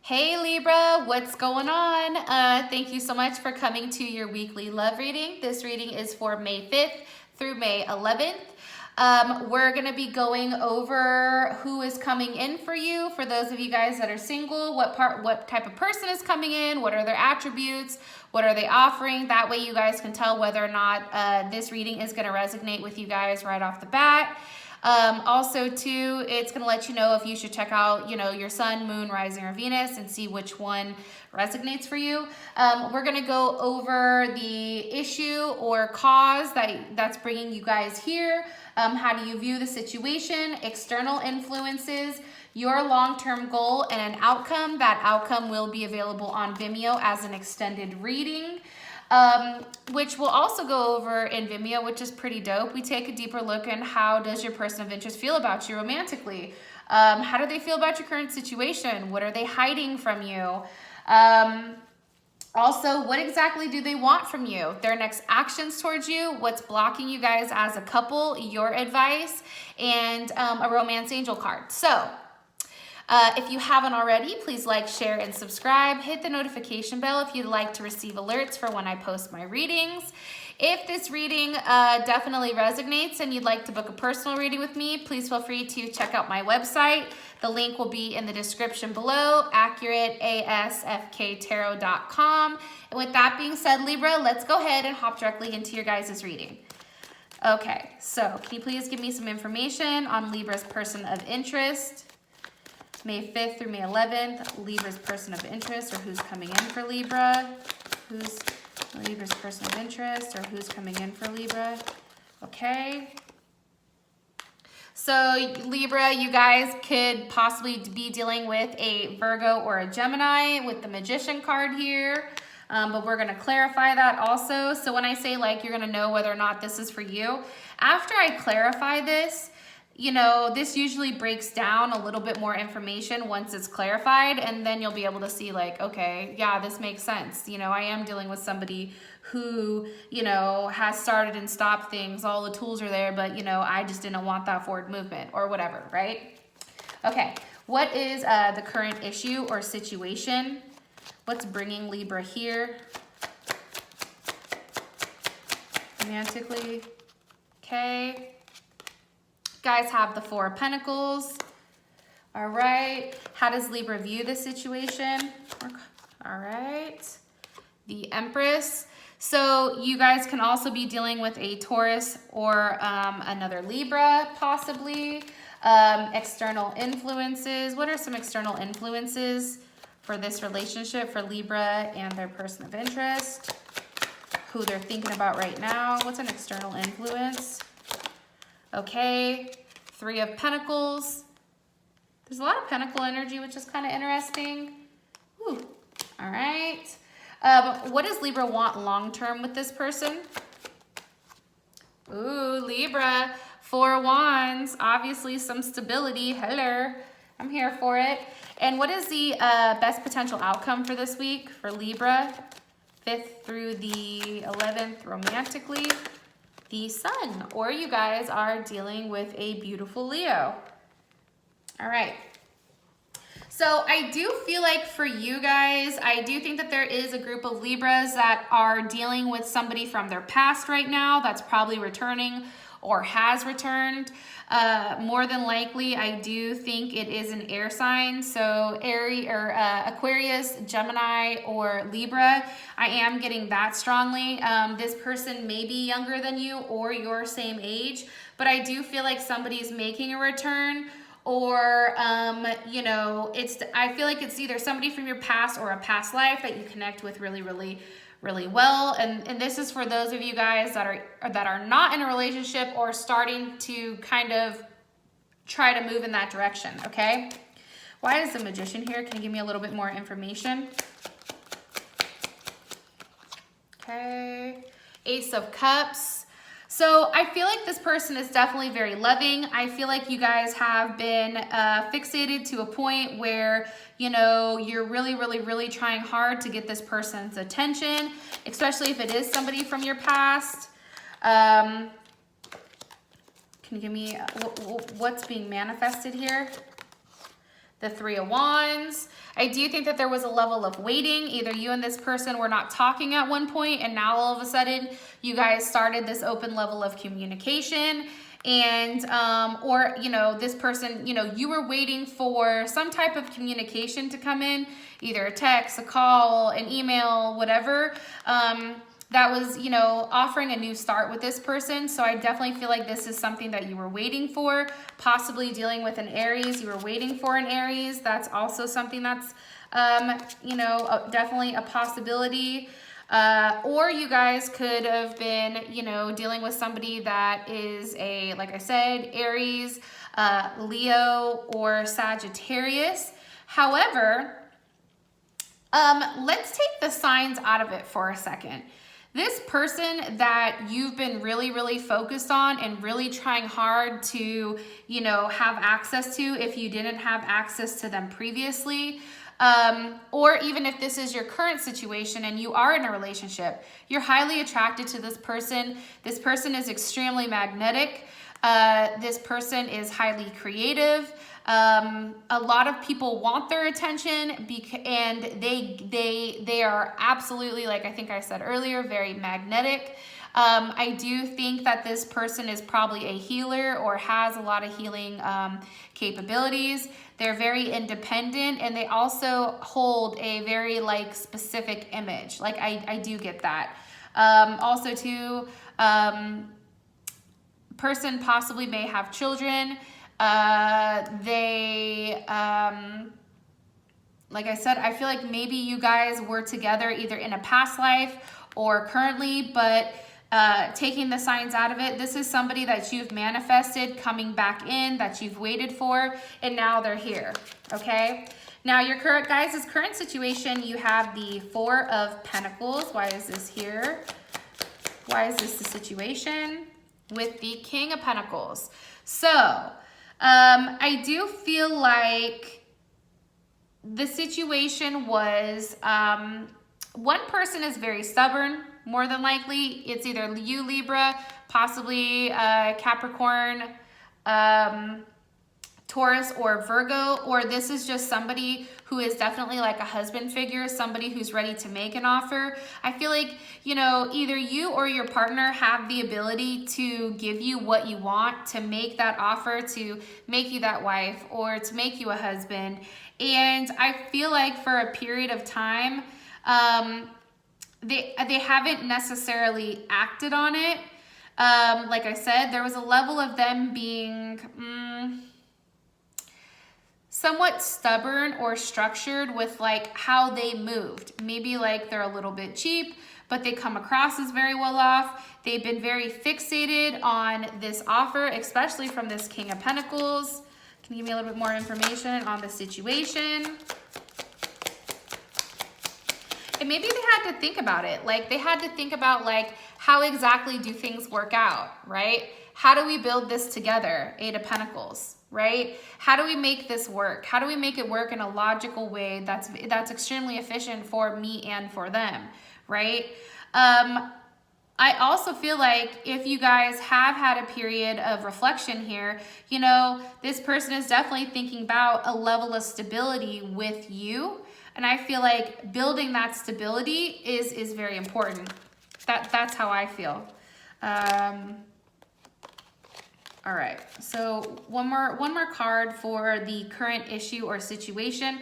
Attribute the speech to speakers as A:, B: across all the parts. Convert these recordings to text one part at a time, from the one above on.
A: Hey Libra, what's going on? Thank you so much for coming to your weekly love reading. This reading is for May 5th through May 11th. We're going to be going over who is coming in for you. For those of you guys that are single, what type of person is coming in, what are their attributes, what are they offering? That way you guys can tell whether or not this reading is going to resonate with you guys right off the bat. Also too, it's going to let you know if you should check out, your sun, moon, rising, or Venus and see which one resonates for you. We're going to go over the issue or cause that's bringing you guys here. How do you view the situation, external influences, your long-term goal, and an outcome. That outcome will be available on Vimeo as an extended reading. Which we'll also go over in Vimeo, which is pretty dope. We take a deeper look in how does your person of interest feel about you romantically? How do they feel about your current situation? What are they hiding from you? Also, what exactly do they want from you? Their next actions towards you, what's blocking you guys as a couple, your advice, and a romance angel card. So, if you haven't already, please like, share, and subscribe. Hit the notification bell if you'd like to receive alerts for when I post my readings. If this reading definitely resonates and you'd like to book a personal reading with me, please feel free to check out my website. The link will be in the description below, accurateasfktarot.com. And with that being said, Libra, let's go ahead and hop directly into your guys' reading. Okay, so can you please give me some information on Libra's person of interest? May 5th through May 11th, Libra's person of interest, or who's coming in for Libra. Who's Libra's person of interest, or who's coming in for Libra. Okay. So Libra, you guys could possibly be dealing with a Virgo or a Gemini with the Magician card here. But we're going to clarify that also. So when I say you're going to know whether or not this is for you, after I clarify this, this usually breaks down a little bit more information once it's clarified, and then you'll be able to see okay, yeah, this makes sense. I am dealing with somebody who, has started and stopped things. All the tools are there, but, I just didn't want that forward movement or whatever, right? Okay, what is the current issue or situation? What's bringing Libra here? Romantically, okay. Guys have the Four of Pentacles. All right. How does Libra view this situation? All right. The Empress. So you guys can also be dealing with a Taurus or another Libra, possibly. External influences. What are some external influences for this relationship for Libra and their person of interest? Who they're thinking about right now. What's an external influence? Okay, Three of Pentacles. There's a lot of Pentacle energy, which is kind of interesting. Ooh, all right. What does Libra want long-term with this person? Ooh, Libra, Four of Wands. Obviously some stability. Hello, I'm here for it. And what is the best potential outcome for this week for Libra? 5th through the 11th romantically. The Sun, or you guys are dealing with a beautiful Leo. All right. So I do feel like for you guys, I do think that there is a group of Libras that are dealing with somebody from their past right now that's probably returning or has returned. More than likely, I do think it is an air sign. So Aries or Aquarius, Gemini, or Libra. I am getting that strongly. This person may be younger than you or your same age, but I do feel like somebody's making a return, or I feel like it's either somebody from your past or a past life that you connect with really well. And this is for those of you guys that are not in a relationship or starting to kind of try to move in that direction, okay? Why is the Magician here? Can you give me a little bit more information? Okay, Ace of Cups. So I feel like this person is definitely very loving. I feel like you guys have been fixated to a point where, you're really trying hard to get this person's attention, especially if it is somebody from your past. Can you give me what's being manifested here? the Three of Wands. I do think that there was a level of waiting. Either you and this person were not talking at one point, and now all of a sudden you guys started this open level of communication. And, or, you know, this person, you know, you were waiting for some type of communication to come in, either a text, a call, an email, whatever. That was, you know, offering a new start with this person. So I definitely feel like this is something that you were waiting for, possibly dealing with an Aries. You were waiting for an Aries. That's also something that's, you know, definitely a possibility. Or you guys could have been, you know, dealing with somebody that is a, like I said, Aries, Leo, or Sagittarius. However, let's take the signs out of it for a second. This person that you've been really, really focused on and really trying hard to, you know, have access to if you didn't have access to them previously, or even if this is your current situation and you are in a relationship, you're highly attracted to this person. This person is extremely magnetic. This person is highly creative. A lot of people want their attention and they are absolutely, like I think I said earlier, very magnetic. I do think that this person is probably a healer or has a lot of healing capabilities. They're very independent, and they also hold a very like specific image. Like I do get that. Also too, person possibly may have children. Like I said, I feel like maybe you guys were together either in a past life or currently, but taking the signs out of it, this is somebody that you've manifested coming back in, that you've waited for, and now they're here, okay? Now your guys' current situation, you have the Four of Pentacles. Why is this here? Why is this the situation? With the King of Pentacles. So, I do feel like the situation was, one person is very stubborn, more than likely. It's either you, Libra, possibly Capricorn, Taurus, or Virgo, or this is just somebody who is definitely like a husband figure, somebody who's ready to make an offer. I feel like, you know, either you or your partner have the ability to give you what you want, to make that offer, to make you that wife, or to make you a husband. And I feel like for a period of time, they haven't necessarily acted on it. Like I said, there was a level of them being somewhat stubborn or structured with like how they moved. Maybe like they're a little bit cheap, but they come across as very well off. They've been very fixated on this offer, especially from this King of Pentacles. Can you give me a little bit more information on the situation? And maybe they had to think about it. Like they had to think about like, how exactly do things work out, right? How do we build this together? Eight of Pentacles, right? How do we make this work? How do we make it work in a logical way that's extremely efficient for me and for them, right? I also feel like if you guys have had a period of reflection here, you know, this person is definitely thinking about a level of stability with you. And I feel like building that stability is very important. That's how I feel. All right, so one more card for the current issue or situation.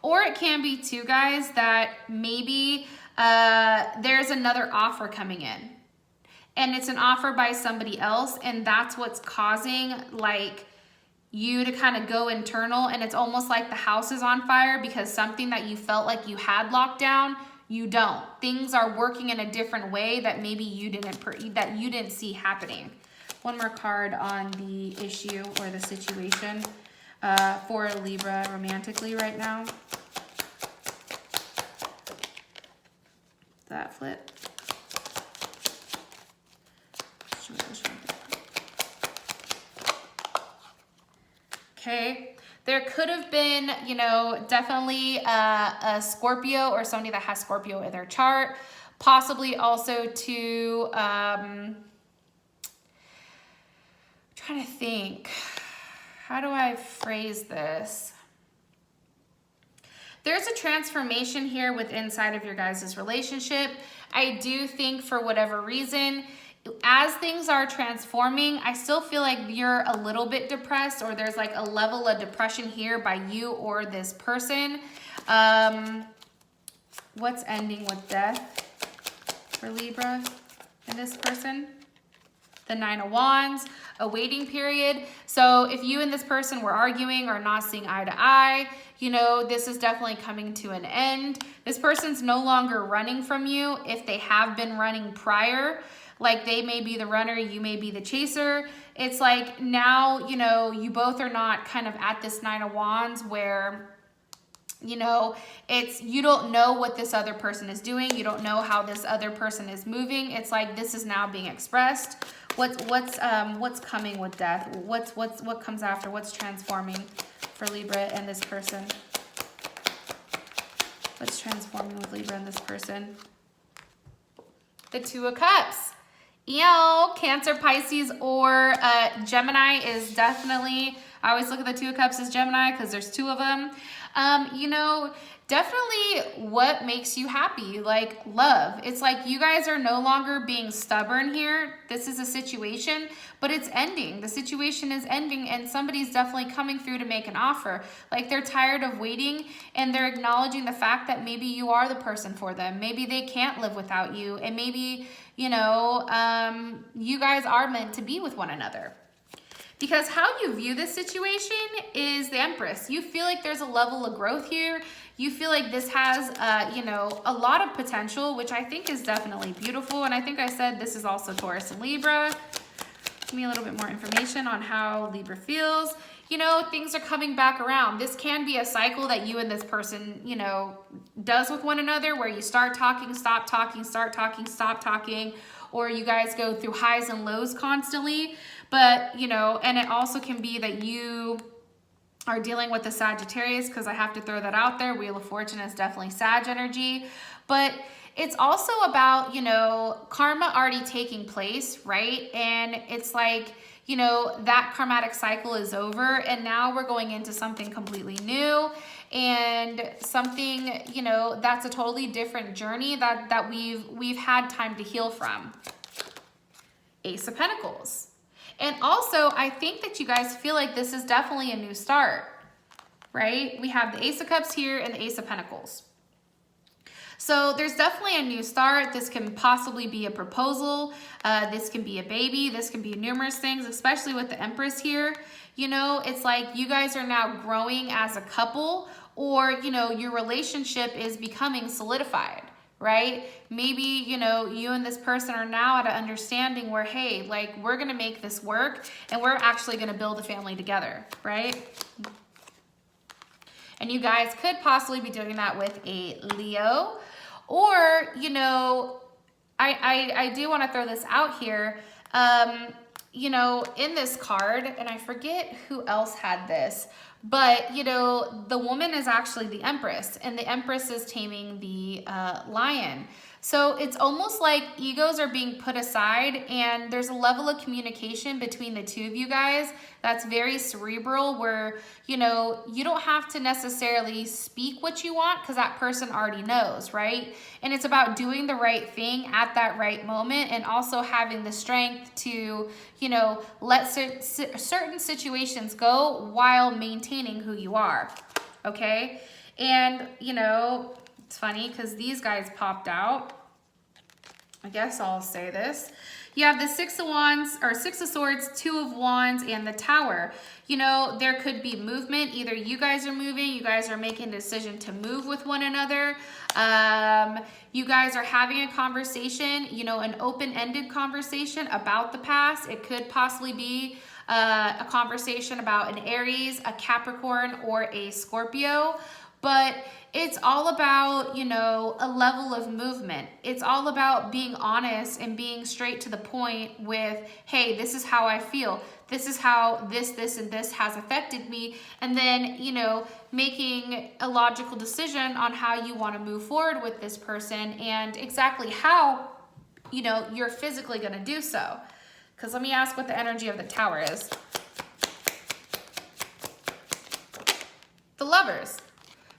A: Or it can be too, guys, that maybe there's another offer coming in. And it's an offer by somebody else, and that's what's causing like you to kind of go internal, and it's almost like the house is on fire because something that you felt like you had locked down, you don't. Things are working in a different way that maybe you didn't see happening. One more card on the issue or the situation for Libra romantically right now. That flip. Okay, there could have been, you know, definitely a Scorpio or somebody that has Scorpio in their chart. Possibly also to, trying to think, how do I phrase this? There's a transformation here with inside of your guys' relationship. I do think for whatever reason, as things are transforming, I still feel like you're a little bit depressed, or there's like a level of depression here by you or this person. What's ending with death for Libra and this person? The 9 of Wands, a waiting period. So if you and this person were arguing or not seeing eye to eye, you know, this is definitely coming to an end. This person's no longer running from you if they have been running prior. Like they may be the runner, you may be the chaser. It's like now, you know, you both are not kind of at this 9 of Wands where, you know, it's, you don't know what this other person is doing. You don't know how this other person is moving. It's like this is now being expressed. What's coming with death? What comes after? What's transforming for Libra and this person? What's transforming with Libra and this person? The 2 of Cups. Ew, Cancer, Pisces, or Gemini is definitely, I always look at the 2 of Cups as Gemini because there's 2 of them. You know, definitely what makes you happy, like love. It's like you guys are no longer being stubborn here. This is a situation, but it's ending. The situation is ending and somebody's definitely coming through to make an offer. Like they're tired of waiting and they're acknowledging the fact that maybe you are the person for them. Maybe they can't live without you, and maybe, you know, you guys are meant to be with one another. Because how you view this situation is the Empress. You feel like there's a level of growth here. You feel like this has, you know, a lot of potential, which I think is definitely beautiful. And I think I said this is also Taurus and Libra. Give me a little bit more information on how Libra feels. You know, things are coming back around. This can be a cycle that you and this person, you know, does with one another, where you start talking, stop talking, start talking, stop talking, or you guys go through highs and lows constantly. But, you know, and it also can be that you are dealing with the Sagittarius, because I have to throw that out there. Wheel of Fortune is definitely Sag energy. But it's also about, you know, karma already taking place, right? And it's like, you know, that karmatic cycle is over and now we're going into something completely new and something, you know, that's a totally different journey that we've had time to heal from. Ace of Pentacles. And also, I think that you guys feel like this is definitely a new start, right? We have the Ace of Cups here and the Ace of Pentacles. So there's definitely a new start. This can possibly be a proposal. This can be a baby. This can be numerous things, especially with the Empress here. You know, it's like you guys are now growing as a couple, or, you know, your relationship is becoming solidified, right? Maybe, you know, you and this person are now at an understanding where, hey, like, we're going to make this work and we're actually going to build a family together, right? And you guys could possibly be doing that with a Leo. Or, you know, I do want to throw this out here. You know, in this card, and I forget who else had this, but, you know, the woman is actually the Empress, and the Empress is taming the lion. So it's almost like egos are being put aside, and there's a level of communication between the two of you guys that's very cerebral, where, you know, you don't have to necessarily speak what you want because that person already knows, right? And it's about doing the right thing at that right moment, and also having the strength to, you know, let certain situations go while maintaining who you are, okay? And, you know, it's funny because these guys popped out. I guess I'll say this. You have the Six of Wands, or Six of Swords, Two of Wands, and the Tower. You know, there could be movement. Either you guys are moving, you guys are making a decision to move with one another. You guys are having a conversation, you know, an open-ended conversation about the past. It could possibly be a conversation about an Aries, a Capricorn, or a Scorpio. But it's all about, you know, a level of movement. It's all about being honest and being straight to the point with, hey, this is how I feel. This is how this, and this has affected me. And then, you know, making a logical decision on how you want to move forward with this person and exactly how, you know, you're physically going to do so. Because let me ask what the energy of the Tower is. The Lovers.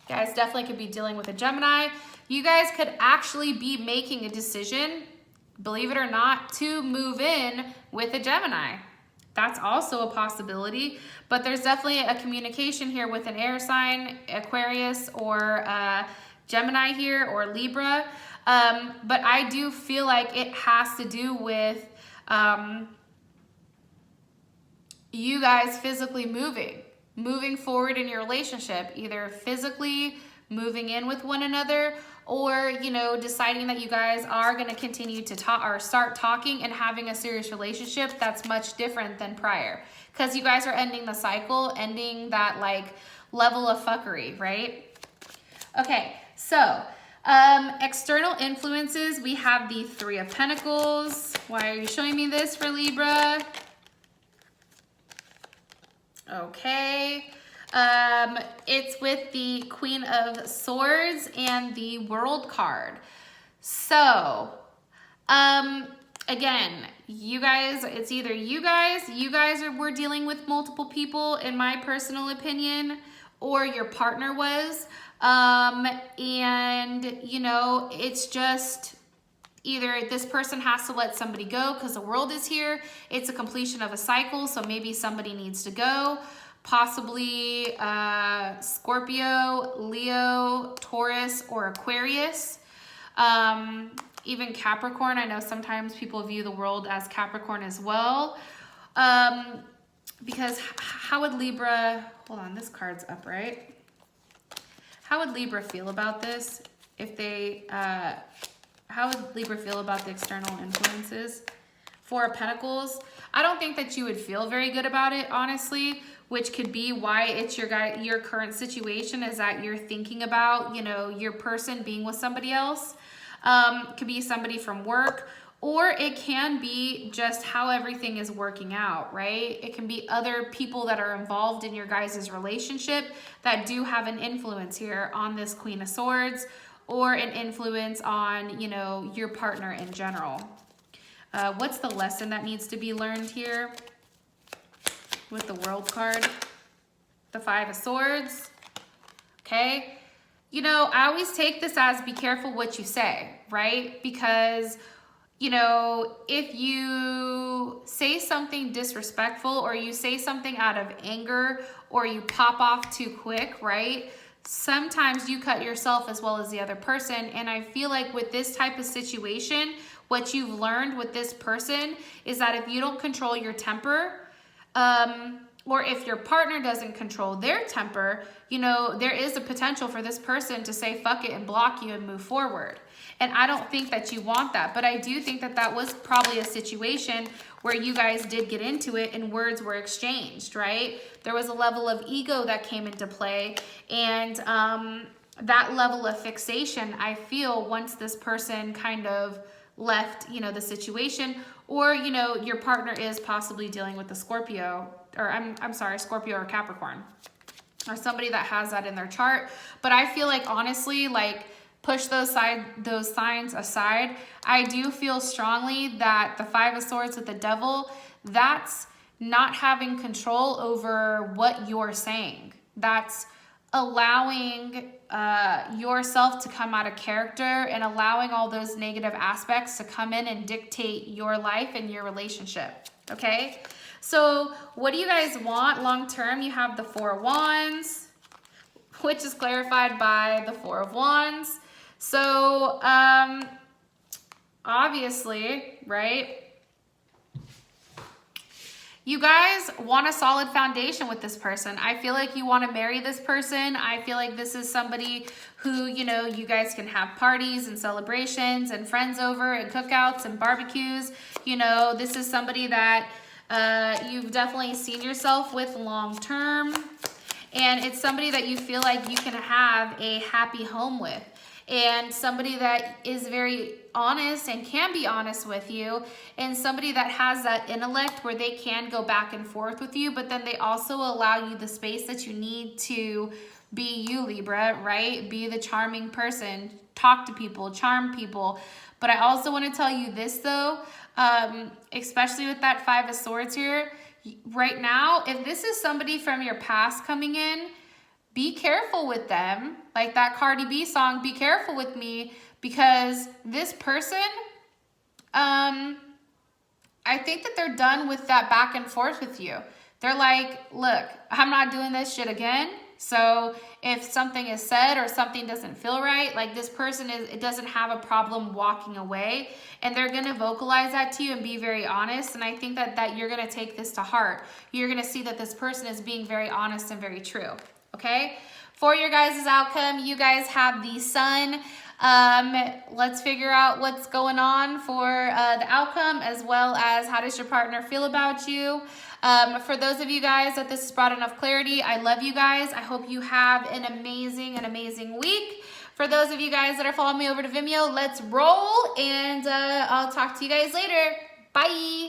A: You guys definitely could be dealing with a Gemini. You guys could actually be making a decision, believe it or not, to move in with a Gemini. That's also a possibility, but there's definitely a communication here with an air sign, Aquarius or Gemini here, or Libra. But I do feel like it has to do with you guys physically moving forward in your relationship, either physically moving in with one another, or, you know, deciding that you guys are going to continue to talk or start talking and having a serious relationship that's much different than prior. Because you guys are ending the cycle, ending that like level of fuckery, right? Okay, so external influences, we have the Three of Pentacles. Why are you showing me this for Libra? Okay. It's with the Queen of Swords and the World card. So, again, you guys, it's either you guys were dealing with multiple people, in my personal opinion, or your partner was. And, you know, it's just either this person has to let somebody go because the world is here. It's a completion of a cycle, so maybe somebody needs to go. Possibly Scorpio, Leo, Taurus, or Aquarius. Even Capricorn. I know sometimes people view the world as Capricorn as well. Because how would Libra, hold on, this card's up, right? How would Libra feel about this if they, how would Libra feel about the external influences? Four of Pentacles. I don't think that you would feel very good about it, honestly, which could be why it's your current situation, is that you're thinking about, you know, your person being with somebody else. Could be somebody from work, or it can be just how everything is working out, right? It can be other people that are involved in your guys' relationship that do have an influence here on this Queen of Swords, or an influence on, you know, your partner in general. What's the lesson that needs to be learned here with the World card? The Five of Swords. Okay. You know, I always take this as be careful what you say, right? Because, you know, if you say something disrespectful, or you say something out of anger, or you pop off too quick, right? Sometimes you cut yourself as well as the other person. And I feel like with this type of situation, what you've learned with this person is that if you don't control your temper, or if your partner doesn't control their temper, you know, there is a potential for this person to say fuck it and block you and move forward. And I don't think that you want that, but I do think that that was probably a situation where you guys did get into it and words were exchanged, right? There was a level of ego that came into play, and that level of fixation, I feel, once this person kind of left, you know, the situation, or, you know, your partner is possibly dealing with the Scorpio, or I'm sorry, Scorpio or Capricorn, or somebody that has that in their chart. But I feel like, honestly, like, push those signs aside. I do feel strongly that the Five of Swords with the Devil, that's not having control over what you're saying. That's allowing yourself to come out of character, and allowing all those negative aspects to come in and dictate your life and your relationship. Okay, so what do you guys want long term? You have the Four of Wands, which is clarified by the Four of Wands. So obviously, right, you guys want a solid foundation with this person. I feel like you want to marry this person. I feel like this is somebody who, you know, you guys can have parties and celebrations and friends over and cookouts and barbecues. You know, this is somebody that you've definitely seen yourself with long term. And it's somebody that you feel like you can have a happy home with. And somebody that is very honest and can be honest with you, and somebody that has that intellect where they can go back and forth with you, but then they also allow you the space that you need to be you, Libra, right? Be the charming person, talk to people, charm people. But I also want to tell you this though, especially with that Five of Swords here, right now, if this is somebody from your past coming in, be careful with them. Like that Cardi B song, Be Careful With Me, because this person, I think that they're done with that back and forth with you. They're like, look, I'm not doing this shit again. So if something is said or something doesn't feel right, like this person it doesn't have a problem walking away, and they're going to vocalize that to you and be very honest. And I think that you're going to take this to heart. You're going to see that this person is being very honest and very true. Okay. For your guys' outcome, you guys have the Sun. Let's figure out what's going on for the outcome, as well as how does your partner feel about you. For those of you guys that this has brought enough clarity, I love you guys. I hope you have an amazing week. For those of you guys that are following me over to Vimeo, let's roll, and I'll talk to you guys later. Bye.